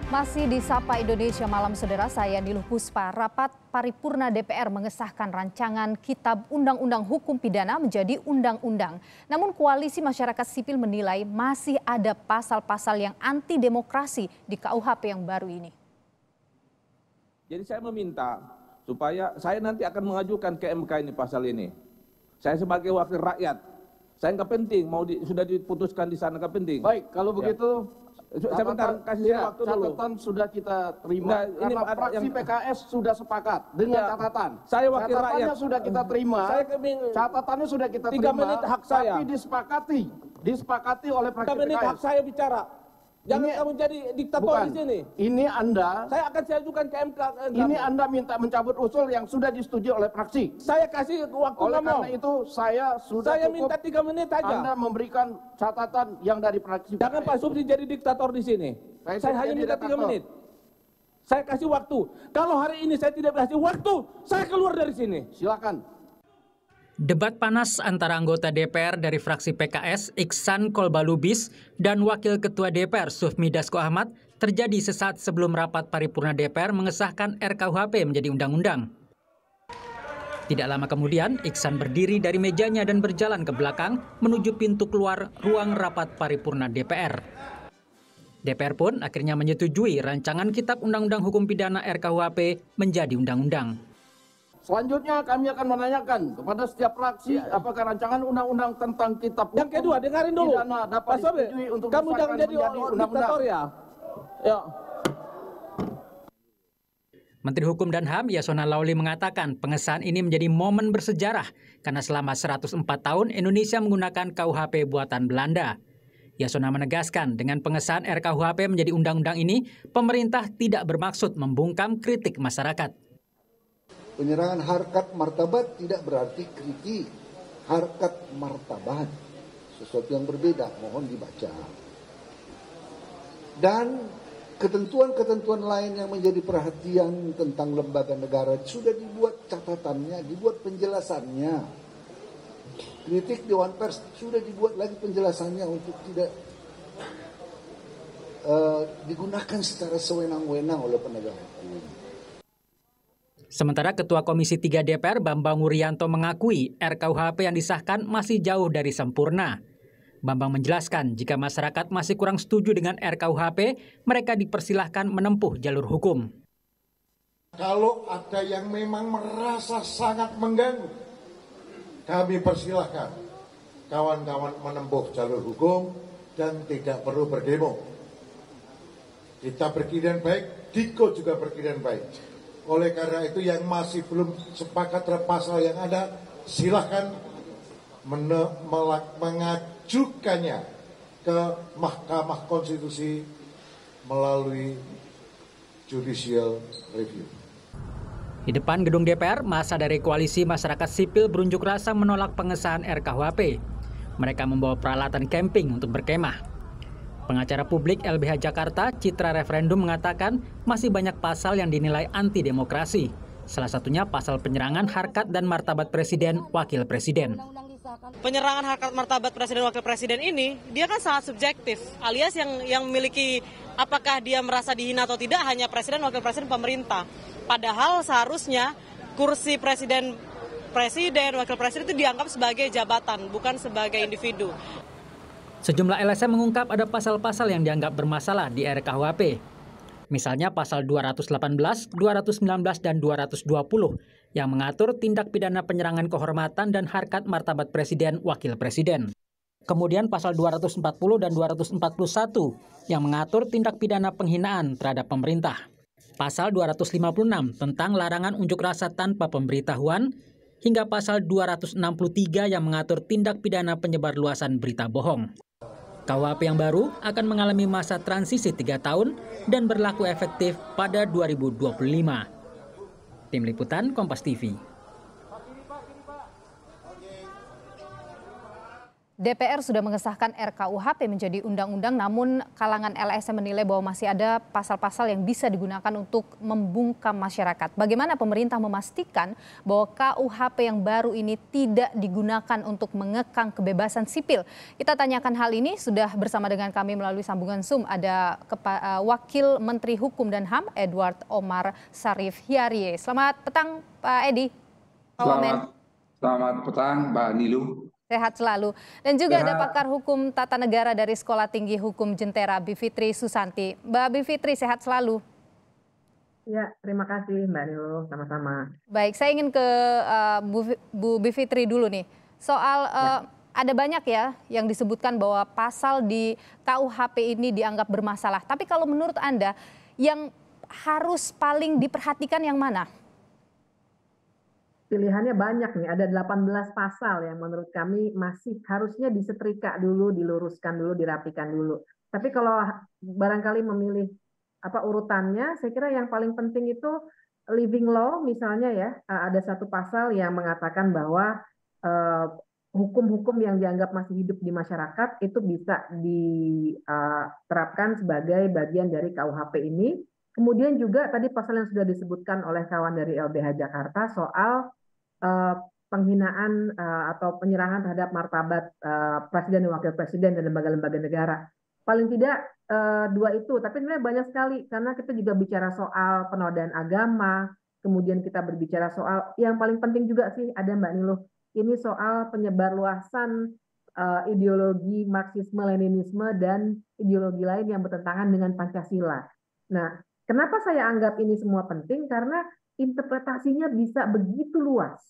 Masih di Sapa Indonesia Malam, saudara, saya Niluh Puspa. Rapat paripurna DPR mengesahkan rancangan Kitab Undang-Undang Hukum Pidana menjadi undang-undang. Namun koalisi masyarakat sipil menilai masih ada pasal-pasal yang anti demokrasi di KUHP yang baru ini. Jadi saya meminta supaya saya nanti akan mengajukan ke MK ini pasal ini. Saya sebagai wakil rakyat, saya nggak penting sudah diputuskan di sana, nggak penting. Baik, kalau begitu. Sebentar, kasih saya waktu dulu. Catatan sudah kita terima. Karena fraksi PKS sudah sepakat dengan catatan. Saya wakil rakyat. Catatannya sudah kita terima. Catatannya sudah kita terima. 3 menit hak saya. Tapi disepakati oleh fraksi 3 menit PKS. hak saya bicara. Jangan kamu jadi diktator di sini. Ini Anda. Saya akan ajukan ke MK. Ini Anda minta mencabut usul yang sudah disetujui oleh fraksi. Saya kasih waktu oleh ngomong. Karena itu saya sudah Saya cukup. minta 3 menit aja. Anda memberikan catatan yang dari fraksi. Jangan Pak Supri jadi diktator di sini. Saya hanya minta 3 menit. Saya kasih waktu. Kalau hari ini saya tidak kasih waktu, saya keluar dari sini. Silakan. Debat panas antara anggota DPR dari fraksi PKS Iksan Kolbalubis dan Wakil Ketua DPR Sufmi Dasko Ahmad terjadi sesaat sebelum rapat paripurna DPR mengesahkan RKUHP menjadi undang-undang. Tidak lama kemudian, Iksan berdiri dari mejanya dan berjalan ke belakang menuju pintu keluar ruang rapat paripurna DPR. DPR pun akhirnya menyetujui rancangan Kitab Undang-Undang Hukum Pidana RKUHP menjadi undang-undang. Selanjutnya kami akan menanyakan kepada setiap fraksi apakah rancangan undang-undang tentang kitab hukum yang kedua, dengarin dulu. Pidana dapat disetujui untuk kamu jangan jadi diktator ya. Ya. Menteri Hukum dan HAM Yasona Lawli mengatakan pengesahan ini menjadi momen bersejarah karena selama 104 tahun Indonesia menggunakan KUHP buatan Belanda. Yasona menegaskan dengan pengesahan RKUHP menjadi undang-undang ini, pemerintah tidak bermaksud membungkam kritik masyarakat. Penyerangan harkat martabat tidak berarti kritik harkat martabat. Sesuatu yang berbeda, mohon dibaca. Dan ketentuan-ketentuan lain yang menjadi perhatian tentang lembaga negara sudah dibuat catatannya, dibuat penjelasannya. Kritik Dewan Pers sudah dibuat lagi penjelasannya untuk tidak digunakan secara sewenang-wenang oleh penegak hukum. Sementara Ketua Komisi 3 DPR Bambang Wuryanto mengakui RKUHP yang disahkan masih jauh dari sempurna. Bambang menjelaskan jika masyarakat masih kurang setuju dengan RKUHP, mereka dipersilahkan menempuh jalur hukum. Kalau ada yang memang merasa sangat mengganggu, kami persilahkan kawan-kawan menempuh jalur hukum dan tidak perlu berdemo. Kita berkirian baik, Diko juga berkirian baik. Oleh karena itu yang masih belum sepakat terhadap pasal yang ada, silahkan mengajukannya ke Mahkamah Konstitusi melalui judicial review. Di depan gedung DPR, massa dari Koalisi Masyarakat Sipil berunjuk rasa menolak pengesahan RKUHP. Mereka membawa peralatan camping untuk berkemah. Pengacara publik LBH Jakarta, Citra Referendum mengatakan masih banyak pasal yang dinilai anti demokrasi. Salah satunya pasal penyerangan harkat dan martabat presiden, wakil presiden. Penyerangan harkat martabat presiden, wakil presiden ini, dia kan sangat subjektif. Alias yang memiliki apakah dia merasa dihina atau tidak hanya presiden, wakil presiden, pemerintah. Padahal seharusnya kursi presiden, wakil presiden itu dianggap sebagai jabatan, bukan sebagai individu. Sejumlah LSM mengungkap ada pasal-pasal yang dianggap bermasalah di RKUHP. Misalnya pasal 218, 219, dan 220 yang mengatur tindak pidana penyerangan kehormatan dan harkat martabat presiden, wakil presiden. Kemudian pasal 240 dan 241 yang mengatur tindak pidana penghinaan terhadap pemerintah. Pasal 256 tentang larangan unjuk rasa tanpa pemberitahuan, hingga pasal 263 yang mengatur tindak pidana penyebarluasan berita bohong. KUHP yang baru akan mengalami masa transisi 3 tahun dan berlaku efektif pada 2025. Tim Liputan Kompas TV. DPR sudah mengesahkan RKUHP menjadi undang-undang, namun kalangan LSM menilai bahwa masih ada pasal-pasal yang bisa digunakan untuk membungkam masyarakat. Bagaimana pemerintah memastikan bahwa KUHP yang baru ini tidak digunakan untuk mengekang kebebasan sipil? Kita tanyakan hal ini, sudah bersama dengan kami melalui sambungan Zoom ada Wakil Menteri Hukum dan HAM Edward Omar Sharif Hyarie. Selamat petang Pak Edi. Selamat petang Mbak Nilu. Sehat selalu. Dan juga ada pakar hukum tata negara dari Sekolah Tinggi Hukum Jentera, Bivitri Susanti. Mbak Bivitri, sehat selalu. Ya, terima kasih Mbak Nilu, sama-sama. Baik, saya ingin ke Bu Bivitri dulu nih. Soal ada banyak ya yang disebutkan bahwa pasal di KUHP ini dianggap bermasalah. Tapi kalau menurut Anda, yang harus paling diperhatikan yang mana? Pilihannya banyak nih, ada 18 pasal yang menurut kami masih harusnya disetrika dulu, diluruskan dulu, dirapikan dulu. Tapi kalau barangkali memilih urutannya, saya kira yang paling penting itu living law misalnya ya, ada satu pasal yang mengatakan bahwa hukum-hukum yang dianggap masih hidup di masyarakat itu bisa diterapkan sebagai bagian dari KUHP ini. Kemudian juga tadi pasal yang sudah disebutkan oleh kawan dari LBH Jakarta soal penghinaan atau penyerangan terhadap martabat presiden dan wakil presiden dan lembaga-lembaga negara. Paling tidak dua itu, tapi sebenarnya banyak sekali karena kita juga bicara soal penodaan agama, kemudian kita berbicara soal yang paling penting juga sih ada Mbak Niluh, ini soal penyebarluasan ideologi Marxisme-Leninisme dan ideologi lain yang bertentangan dengan Pancasila. Nah, kenapa saya anggap ini semua penting? Karena interpretasinya bisa begitu luas,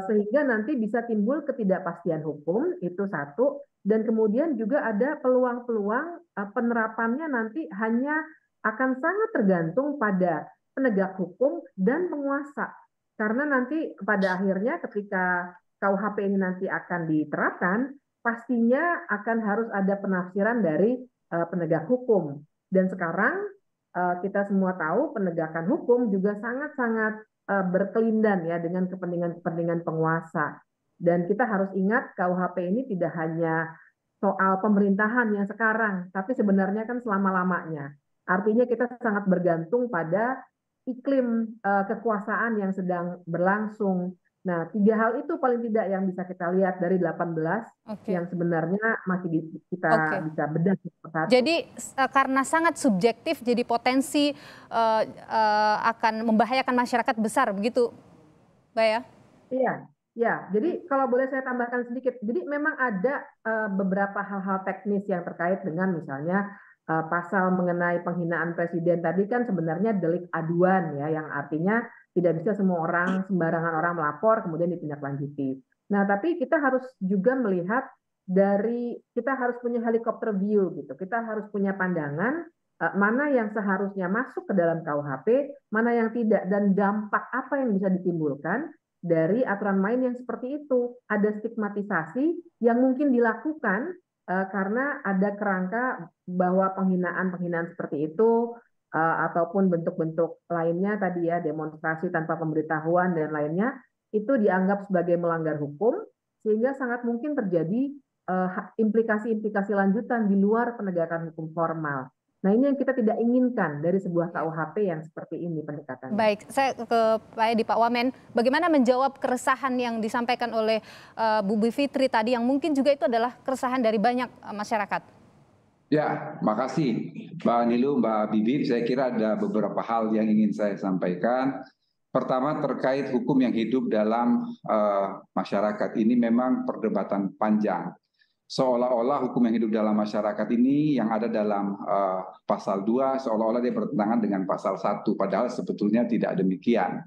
sehingga nanti bisa timbul ketidakpastian hukum, itu satu, dan kemudian juga ada peluang-peluang penerapannya nanti hanya akan sangat tergantung pada penegak hukum dan penguasa. Karena nanti pada akhirnya ketika KUHP ini nanti akan diterapkan, pastinya akan harus ada penafsiran dari penegak hukum. Dan sekarang kita semua tahu penegakan hukum juga sangat-sangat berkelindan ya dengan kepentingan-kepentingan penguasa. Dan kita harus ingat KUHP ini tidak hanya soal pemerintahan yang sekarang, tapi sebenarnya kan selama-lamanya. Artinya kita sangat bergantung pada iklim kekuasaan yang sedang berlangsung. Nah, 3 hal itu paling tidak yang bisa kita lihat dari 18 yang sebenarnya masih kita bisa bedah. Jadi karena sangat subjektif, jadi potensi akan membahayakan masyarakat besar, begitu, Mbak ya? Iya, ya. Jadi kalau boleh saya tambahkan sedikit, jadi memang ada beberapa hal-hal teknis yang terkait dengan misalnya pasal mengenai penghinaan presiden tadi kan sebenarnya delik aduan ya, yang artinya tidak bisa semua orang, sembarangan orang melapor kemudian ditindaklanjuti. Nah, tapi kita harus juga melihat kita harus punya helikopter view gitu. Kita harus punya pandangan mana yang seharusnya masuk ke dalam KUHP, mana yang tidak, dan dampak apa yang bisa ditimbulkan dari aturan main yang seperti itu. Ada stigmatisasi yang mungkin dilakukan karena ada kerangka bahwa penghinaan seperti itu ataupun bentuk-bentuk lainnya tadi ya, demonstrasi tanpa pemberitahuan dan lainnya, itu dianggap sebagai melanggar hukum, sehingga sangat mungkin terjadi implikasi-implikasi lanjutan di luar penegakan hukum formal. Nah, ini yang kita tidak inginkan dari sebuah KUHP yang seperti ini pendekatannya. Baik, saya ke Pak Edi, Pak Wamen, bagaimana menjawab keresahan yang disampaikan oleh Bu Bivitri tadi, yang mungkin juga itu adalah keresahan dari banyak masyarakat? Ya, makasih Mbak Nilu, Mbak Bibip. Saya kira ada beberapa hal yang ingin saya sampaikan. Pertama, terkait hukum yang hidup dalam masyarakat ini memang perdebatan panjang. Seolah-olah hukum yang hidup dalam masyarakat ini yang ada dalam pasal 2, seolah-olah dia bertentangan dengan pasal 1, padahal sebetulnya tidak demikian.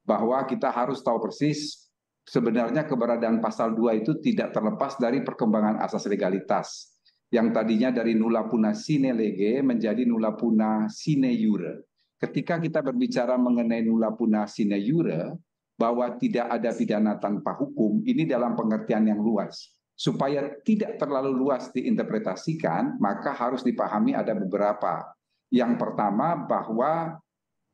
Bahwa kita harus tahu persis sebenarnya keberadaan pasal 2 itu tidak terlepas dari perkembangan asas legalitas. Yang tadinya dari nulla puna sine lege menjadi nulla puna sine iure. Ketika kita berbicara mengenai nulla puna sine iure, bahwa tidak ada pidana tanpa hukum, ini dalam pengertian yang luas. Supaya tidak terlalu luas diinterpretasikan, maka harus dipahami ada beberapa. Yang pertama, bahwa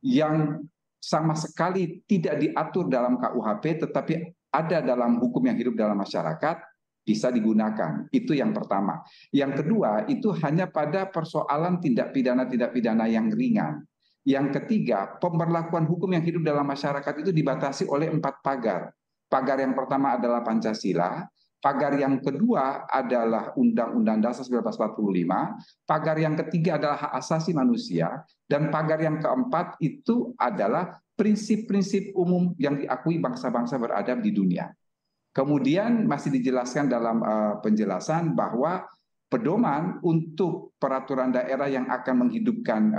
yang sama sekali tidak diatur dalam KUHP, tetapi ada dalam hukum yang hidup dalam masyarakat, bisa digunakan. Itu yang pertama. Yang kedua, itu hanya pada persoalan tindak pidana yang ringan. Yang ketiga, pemberlakuan hukum yang hidup dalam masyarakat itu dibatasi oleh 4 pagar. Pagar yang pertama adalah Pancasila, pagar yang kedua adalah Undang-Undang Dasar 1945, pagar yang ketiga adalah hak asasi manusia, dan pagar yang keempat itu adalah prinsip-prinsip umum yang diakui bangsa-bangsa beradab di dunia. Kemudian masih dijelaskan dalam penjelasan bahwa pedoman untuk peraturan daerah yang akan menghidupkan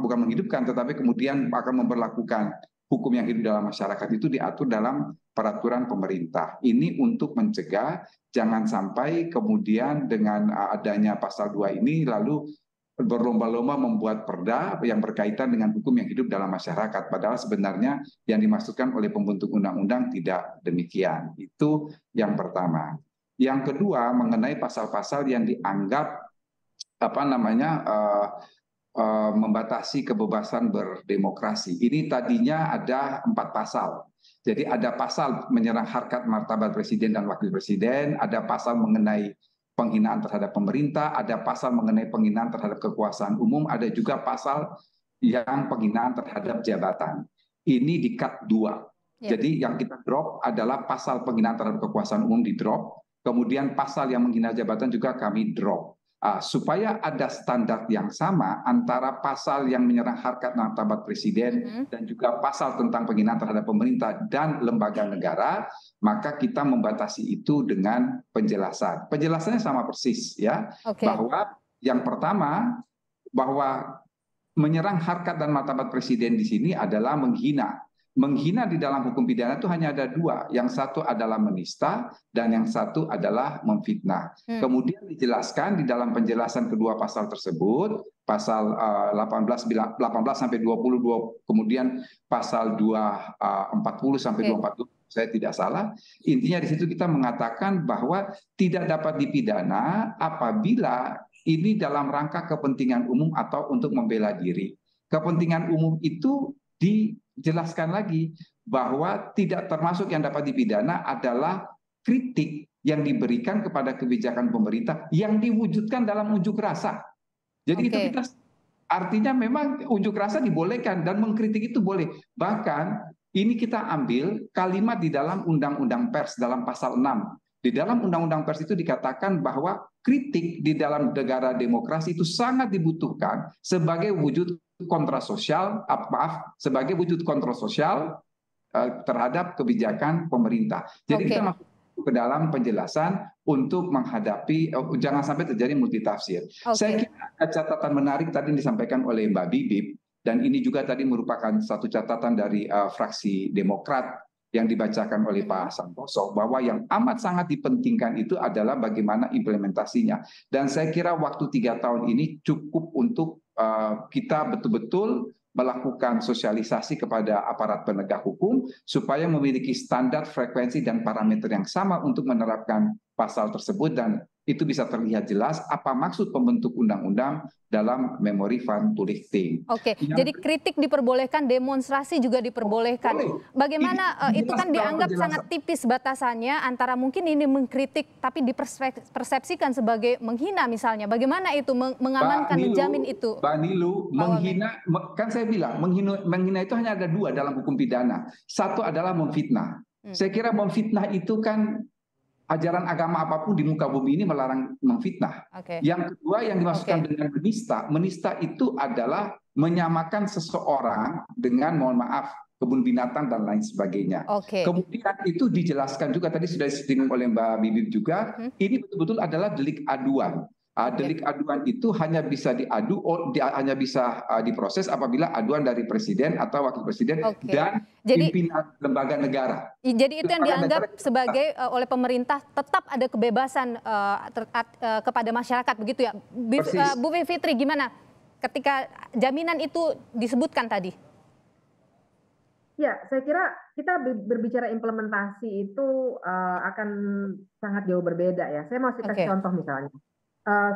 bukan menghidupkan tetapi kemudian akan memberlakukan hukum yang hidup dalam masyarakat itu diatur dalam peraturan pemerintah. Ini untuk mencegah jangan sampai kemudian dengan adanya pasal 2 ini lalu berlomba-lomba membuat perda yang berkaitan dengan hukum yang hidup dalam masyarakat. Padahal sebenarnya yang dimaksudkan oleh pembentuk undang-undang tidak demikian. Itu yang pertama. Yang kedua mengenai pasal-pasal yang dianggap membatasi kebebasan berdemokrasi. Ini tadinya ada 4 pasal. Jadi ada pasal menyerang harkat martabat presiden dan wakil presiden, ada pasal mengenai penghinaan terhadap pemerintah, ada pasal mengenai penghinaan terhadap kekuasaan umum, ada juga pasal yang penghinaan terhadap jabatan. Ini di cut 2. Jadi yang kita drop adalah pasal penghinaan terhadap kekuasaan umum di drop, kemudian pasal yang menghina jabatan juga kami drop. Supaya ada standar yang sama antara pasal yang menyerang harkat martabat presiden dan juga pasal tentang penghinaan terhadap pemerintah dan lembaga negara, maka kita membatasi itu dengan penjelasan. Penjelasannya sama persis ya, bahwa yang pertama bahwa menyerang harkat dan martabat presiden di sini adalah menghina. Menghina di dalam hukum pidana itu hanya ada 2. Yang satu adalah menista dan yang satu adalah memfitnah. Kemudian dijelaskan di dalam penjelasan kedua pasal tersebut, pasal 18 sampai 22, kemudian pasal 240 sampai 240, saya tidak salah. Intinya di situ kita mengatakan bahwa tidak dapat dipidana apabila ini dalam rangka kepentingan umum atau untuk membela diri. Kepentingan umum itu dijelaskan lagi bahwa tidak termasuk yang dapat dipidana adalah kritik yang diberikan kepada kebijakan pemerintah yang diwujudkan dalam unjuk rasa. Jadi itu kita artinya memang unjuk rasa dibolehkan dan mengkritik itu boleh. Bahkan ini kita ambil kalimat di dalam Undang-Undang Pers dalam pasal 6. Di dalam Undang-Undang Pers itu dikatakan bahwa kritik di dalam negara demokrasi itu sangat dibutuhkan sebagai wujud kontrasosial, sebagai wujud kontroversial terhadap kebijakan pemerintah. Jadi kita masuk ke dalam penjelasan untuk menghadapi jangan sampai terjadi multitafsir. Saya kira ada catatan menarik tadi yang disampaikan oleh Mbak Bibip, dan ini juga tadi merupakan satu catatan dari fraksi Demokrat yang dibacakan oleh Pak Santoso, bahwa yang amat sangat dipentingkan itu adalah bagaimana implementasinya. Dan saya kira waktu 3 tahun ini cukup untuk kita betul-betul melakukan sosialisasi kepada aparat penegak hukum supaya memiliki standar, frekuensi, dan parameter yang sama untuk menerapkan pasal tersebut, dan itu bisa terlihat jelas apa maksud pembentuk undang-undang dalam Memori Van Toelichting. Jadi kritik diperbolehkan, demonstrasi juga diperbolehkan. Bagaimana itu kan dianggap sangat tipis batasannya antara mungkin ini mengkritik tapi dipersepsikan sebagai menghina misalnya. Bagaimana itu mengamankan, menjamin itu? Mbak Nilu, menghina, kan saya bilang menghina itu hanya ada 2 dalam hukum pidana. Satu adalah memfitnah. Saya kira memfitnah itu kan ajaran agama apapun di muka bumi ini melarang memfitnah. Yang kedua yang dimaksudkan dengan menista itu adalah menyamakan seseorang dengan, mohon maaf, kebun binatang dan lain sebagainya. Kemudian itu dijelaskan juga tadi sudah disinggung oleh Mbak Bibip juga, ini betul-betul adalah delik aduan. Delik aduan itu hanya bisa hanya bisa diproses apabila aduan dari presiden atau wakil presiden dan pimpinan lembaga negara. Jadi itu yang dianggap sebagai oleh pemerintah tetap ada kebebasan kepada masyarakat begitu ya. Bu Fitri, gimana ketika jaminan itu disebutkan tadi? Ya, saya kira kita berbicara implementasi itu akan sangat jauh berbeda ya. Saya mau kasih contoh misalnya.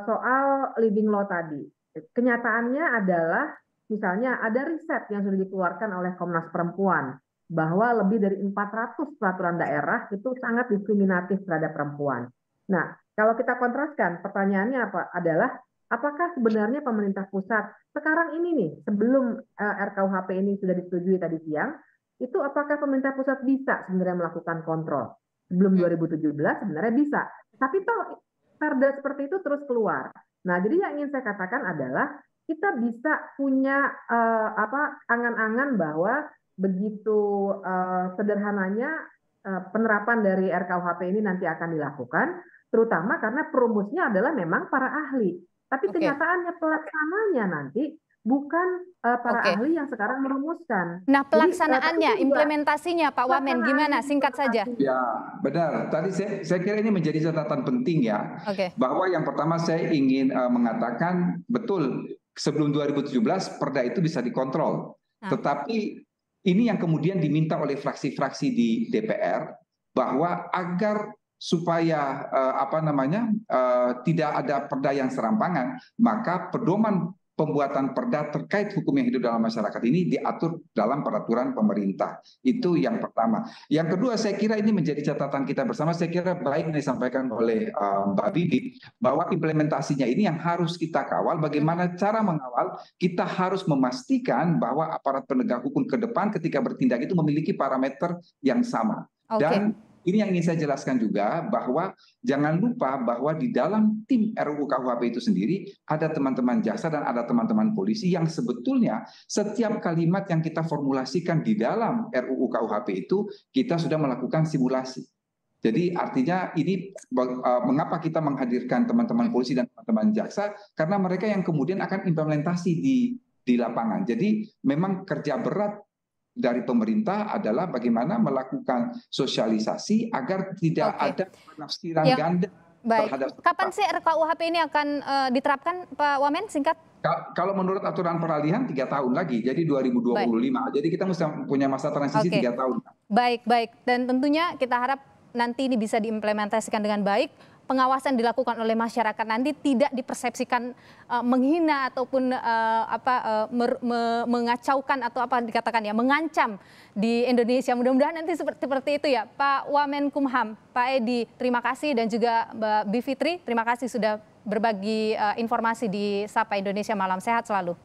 Soal living law tadi, kenyataannya adalah misalnya ada riset yang sudah dikeluarkan oleh Komnas Perempuan bahwa lebih dari 400 peraturan daerah itu sangat diskriminatif terhadap perempuan. Nah, kalau kita kontraskan, pertanyaannya adalah apakah sebenarnya pemerintah pusat sekarang ini nih, sebelum RKUHP ini sudah disetujui tadi siang, itu apakah pemerintah pusat bisa sebenarnya melakukan kontrol? Sebelum 2017 sebenarnya bisa, tapi toh perda seperti itu terus keluar. Nah, jadi yang ingin saya katakan adalah kita bisa punya angan-angan bahwa begitu sederhananya penerapan dari RKUHP ini nanti akan dilakukan, terutama karena perumusnya adalah memang para ahli. Tapi kenyataannya pelaksananya nanti bukan para ahli yang sekarang merumuskan. Nah, pelaksanaannya, implementasinya Pak Wamen gimana? Singkat saja. Ya, benar. Tadi saya kira ini menjadi catatan penting ya. Bahwa yang pertama saya ingin mengatakan betul sebelum 2017 perda itu bisa dikontrol. Tetapi ini yang kemudian diminta oleh fraksi-fraksi di DPR bahwa agar supaya tidak ada perda yang serampangan, maka pedoman pembuatan perda terkait hukum yang hidup dalam masyarakat ini diatur dalam peraturan pemerintah. Itu yang pertama. Yang kedua, saya kira ini menjadi catatan kita bersama. Saya kira baik yang disampaikan oleh Mbak Bibi, bahwa implementasinya ini yang harus kita kawal. Bagaimana cara mengawal? Kita harus memastikan bahwa aparat penegak hukum ke depan ketika bertindak itu memiliki parameter yang sama. Dan ini yang ingin saya jelaskan juga, bahwa jangan lupa bahwa di dalam tim RUU KUHP itu sendiri ada teman-teman jaksa dan ada teman-teman polisi yang sebetulnya setiap kalimat yang kita formulasikan di dalam RUU KUHP itu kita sudah melakukan simulasi. Jadi artinya ini mengapa kita menghadirkan teman-teman polisi dan teman-teman jaksa, karena mereka yang kemudian akan implementasi di lapangan. Jadi memang kerja berat dari pemerintah adalah bagaimana melakukan sosialisasi agar tidak ada penafsiran ganda terhadap. Kapan sih RKUHP ini akan diterapkan, Pak Wamen? Singkat. Kalau menurut aturan peralihan 3 tahun lagi, jadi 2025. Jadi kita mesti punya masa transisi 3 tahun. Baik. Dan tentunya kita harap nanti ini bisa diimplementasikan dengan baik. Pengawasan dilakukan oleh masyarakat nanti tidak dipersepsikan menghina ataupun mengacaukan atau apa dikatakan ya, mengancam di Indonesia. Mudah-mudahan nanti seperti itu ya. Pak Wamenkumham, Pak Edi, terima kasih, dan juga Mbak Bivitri, terima kasih sudah berbagi informasi di Sapa Indonesia Malam. Sehat selalu.